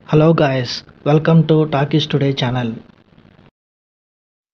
Hello guys, welcome to Talkies Today channel.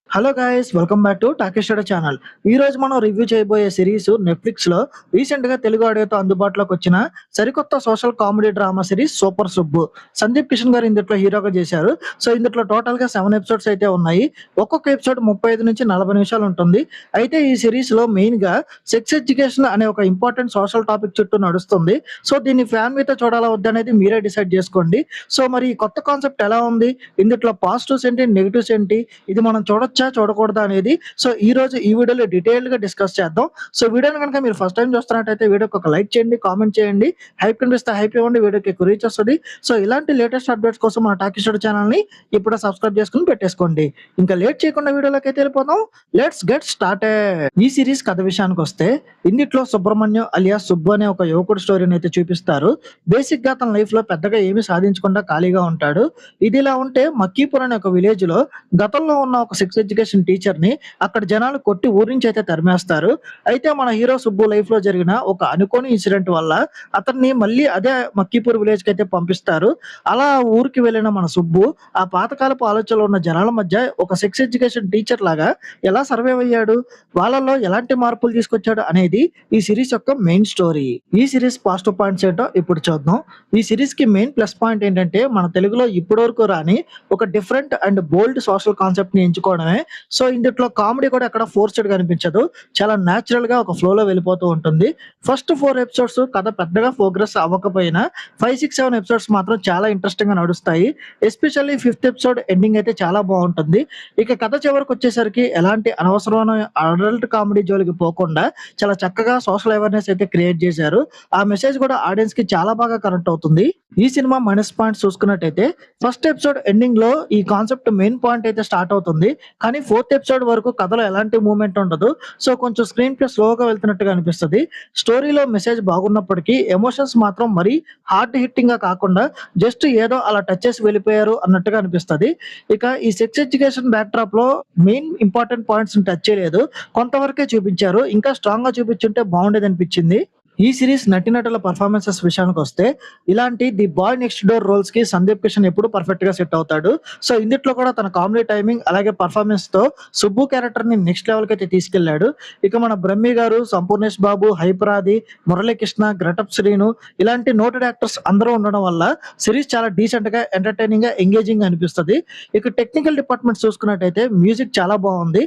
Hello guys, welcome back to talkies today channel. ఈ రోజు మనం review చేయబోయే series Netflix లో recent గా తెలుగు ఆడియోతో అందుబాటులోకి వచ్చిన సరికొత్త social comedy drama series super Subbu. Sandeep Kishan గారు ఇందులో హీరోగా చేశారు. సో ఇందులో టోటల్ గా 7 ఎపిసోడ్స్ అయితే ఉన్నాయి. ఒక్కొక్క ఎపిసోడ్ 35 నుంచి 40 నిమిషాలు ఉంటుంది. అయితే ఈ సిరీస్ లో మెయిన్ గా సెక్స్ ఎడ్యుకేషన్ అనే ఒక ఇంపార్టెంట్ సోషల్ టాపిక్ చుట్టూ నడుస్తుంది. సో దీన్ని ఫ్యామిలీతో చూడాలా వద్దా అనేది మీరే డిసైడ్ చేసుకోండి. సో మరి ఈ కొత్త కాన్సెప్ట్ ఎలా ఉంది, ఇందులో పాజిటివ్స్ ఏంటి, నెగిటివ్స్ ఏంటి, ఇది మనం చూడొచ్చా చూడకూడదా అనేది సో ఈ రోజు ఈ వీడియోలో డీటెయిల్ గా డిస్కస్ చేద్దాం. సో వీడియోని కనుక మీరు ఫస్ట్ టైం చూస్తున్నట్టయితే వీడియోకి ఒక లైక్ చేయండి, కామెంట్ చేయండి, హైప్ కనిపిస్తే హైప్ ఇవ్వండి, వీడియోకి ఎక్కువ రీచ్ వస్తుంది. సో ఇలాంటి లేటెస్ట్ అప్డేట్స్ కోసం మన టాకీస్ టుడే ఛానల్ ని ఇప్పుడు సబ్స్క్రైబ్ చేసుకుని పెట్టేసుకోండి. ఇంకా లేట్ చేయకుండా వీడియోలోకి అయితే వెళ్ళిపోదాం. Let's get started. ఈ సిరీస్ కథ విషయానికి వస్తే ఇందులో సుబ్రహ్మణ్యం అలియాస్ సుబ్బు అనే ఒక యువకుడు స్టోరీని అయితే చూపిస్తారు. బేసిక్ గా తన లైఫ్ లో పెద్దగా ఏమీ సాధించకుండా ఖాళీగా ఉంటాడు. ఇదిలా ఉంటే మక్కీపూర్ అనే ఒక విలేజ్ లో గతంలో ఉన్న ఒక సెక్స్ ఎడ్యుకేషన్ టీచర్ ని అక్కడ జనాలు కొట్టి ఊరి నుంచి అయితే తరిమేస్తారు. అయితే మన హీరో సుబ్బు లైఫ్ లో జరిగిన ఒక అనుకోని ఇన్సిడెంట్ వల్ల అతన్ని మళ్ళీ అదే మక్కీపూర్ విలేజ్ కి అయితే పంపిస్తారు. అలా ఊరికి వెళ్ళిన మన సుబ్బు ఆ పాతకాలపు ఆలోచనలో ఉన్న జనాల మధ్య ఒక సెక్స్ ఎడ్యుకేషన్ టీచర్ లాగా ఎలా సర్వైవ్ అయ్యాడు, వాళ్ళలో ఎలాంటి మార్పులు తీసుకొచ్చాడు అనేది ఈ సిరీస్ యొక్క మెయిన్ స్టోరీ. ఈ సిరీస్ పాజిటివ్ పాయింట్స్ ఏంటో ఇప్పుడు చూద్దాం. ఈ సిరీస్ కి మెయిన్ ప్లస్ పాయింట్ ఏంటంటే మన తెలుగులో ఇప్పటి వరకు రాని ఒక different and bold social concept ని ఎంచుకోవడమే. సో ఇందులో కామెడీ కూడా ఎక్కడ ఫోర్స్డ్ గా అనిపించదు, చాలా న్యాచురల్ గా ఒక ఫ్లో లో వెళ్ళిపోతూ ఉంటుంది. ఫస్ట్ 4 ఎపిసోడ్స్ కథ పెద్దగా ప్రోగ్రెస్ అవ్వకపోయినా 5, 6, 7 ఎపిసోడ్స్ మాత్రం చాలా ఇంట్రెస్టింగ్ గా నడుస్తాయి. ఎస్పెషల్లీ 5th ఎపిసోడ్ ఎండింగ్ అయితే చాలా బాగుంటుంది. ఇక కథ చివరికి వచ్చేసరికి ఎలాంటి అనవసరమైన అడల్ట్ కామెడీ జోలికి పోకుండా చాలా చక్కగా సోషల్ అవేర్నెస్ అయితే క్రియేట్ చేశారు. ఆ మెసేజ్ కూడా ఆడియన్స్ కి చాలా బాగా కనెక్ట్ అవుతుంది. ఈ సినిమా మైనస్ పాయింట్స్ చూసుకున్నట్టయితే ఫస్ట్ ఎపిసోడ్ ఎండింగ్ లో ఈ కాన్సెప్ట్ మెయిన్ పాయింట్ అయితే స్టార్ట్ అవుతుంది, కానీ 4th ఎపిసోడ్ వరకు కథలో ఎలాంటి మూవ్మెంట్ ఉండదు. సో కొంచెం స్క్రీన్ ప్లే స్లోగా వెళ్తున్నట్టుగా అనిపిస్తుంది. స్టోరీలో మెసేజ్ బాగున్నప్పటికీ ఎమోషన్స్ మాత్రం మరీ హార్డ్ హిట్టింగ్ గా కాకుండా జస్ట్ ఏదో అలా టచ్ చేసి వెళ్ళిపోయారు అన్నట్టుగా అనిపిస్తుంది. ఇక ఈ సెక్స్ ఎడ్యుకేషన్ బ్యాక్ డ్రాప్ లో మెయిన్ ఇంపార్టెంట్ పాయింట్స్ టచ్ చేయలేదు, కొంతవరకే చూపించారు. ఇంకా స్ట్రాంగ్ గా చూపించుంటే బాగుండేది అనిపించింది. ఈ సిరీస్ నటీనటుల పర్ఫార్మెన్సెస్ విషయానికి వస్తే ఇలాంటి the boy next door roles కి సందీప్ కిషన్ ఎప్పుడు పర్ఫెక్ట్ గా సెట్ అవుతాడు. సో ఇందులో కూడా తన కామెడీ టైమింగ్ అలాగే పర్ఫార్మెన్స్ తో సుబ్బు క్యారెక్టర్ ని నెక్స్ట్ లెవెల్ కి అయితే తీసుకెళ్లాడు. ఇక మన బ్రహ్మి గారు, సంపూర్ణేష్ బాబు, హైపరాది, మురళీకృష్ణ, గ్రటప్ శ్రీను ఇలాంటి నోటెడ్ యాక్టర్స్ అందరూ ఉండడం వల్ల సిరీస్ చాలా డీసెంట్ గా, ఎంటర్టైనింగ్ గా, ఎంగేజింగ్ గా అనిపిస్తుంది. ఇక టెక్నికల్ డిపార్ట్మెంట్ చూసుకున్నట్టయితే మ్యూజిక్ చాలా బాగుంది,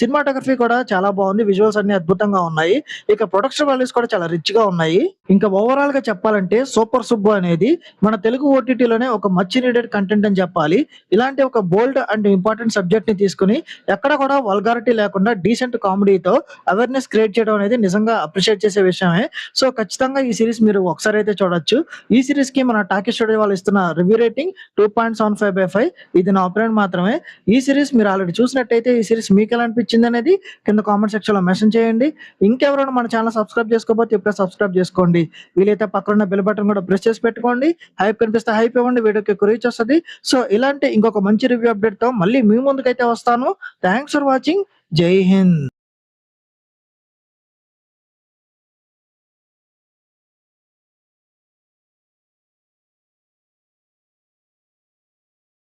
సినిమాటోగ్రఫీ కూడా చాలా బాగుంది, విజువల్స్ అన్ని అద్భుతంగా ఉన్నాయి. ఇక ప్రొడక్షన్ వాల్యూస్ కూడా చాలా రిచ్ గా ఉన్నాయి. ఇంకా ఓవరాల్ గా చెప్పాలంటే సూపర్ సుబ్బు అనేది మన తెలుగు ఓటీటీలోనే ఒక మచ్ నీడెడ్ కంటెంట్ అని చెప్పాలి. ఇలాంటి ఒక బోల్డ్ అండ్ ఇంపార్టెంట్ సబ్జెక్ట్ ని తీసుకుని ఎక్కడ కూడా వల్గారిటీ లేకుండా డీసెంట్ కామెడీతో అవేర్నెస్ క్రియేట్ చేయడం అనేది నిజంగా అప్రిషియేట్ చేసే విషయమే. సో ఖచ్చితంగా ఈ సిరీస్ మీరు ఒకసారి అయితే చూడొచ్చు. ఈ సిరీస్ కి మన టాకీస్ స్టూడియో వాళ్ళు ఇస్తున్న రివ్యూ రేటింగ్ 2.75/5. ఇది నా ఒపీనియన్ మాత్రమే. ఈ సిరీస్ మీరు ఆల్రెడీ చూసినట్టయితే ఈ సిరీస్ మీకు ఎలా అనిపించింది అనేది కింద కామెంట్ సెక్షన్ లో మెన్షన్ చేయండి. ఇంకెవరైనా మన ఛానల్ సబ్స్క్రైబ్ చేసుకోకపోతే ఇప్పుడే సబ్స్క్రైబ్ చేసుకోండి. వీలైతే పక్కన బెల్ బటన్ కూడా ప్రెస్ చేసి పెట్టుకోండి. హైప్ కనిపిస్తే హైప్ ఇవ్వండి, వీడియోకి ఎక్కువ రీచ్ వస్తుంది. సో ఇలాంటి ఇంకొక మంచి రివ్యూ అప్డేట్ తో మళ్ళీ మీ ముందుకైతే వస్తాను. Thanks for watching. జై హింద్.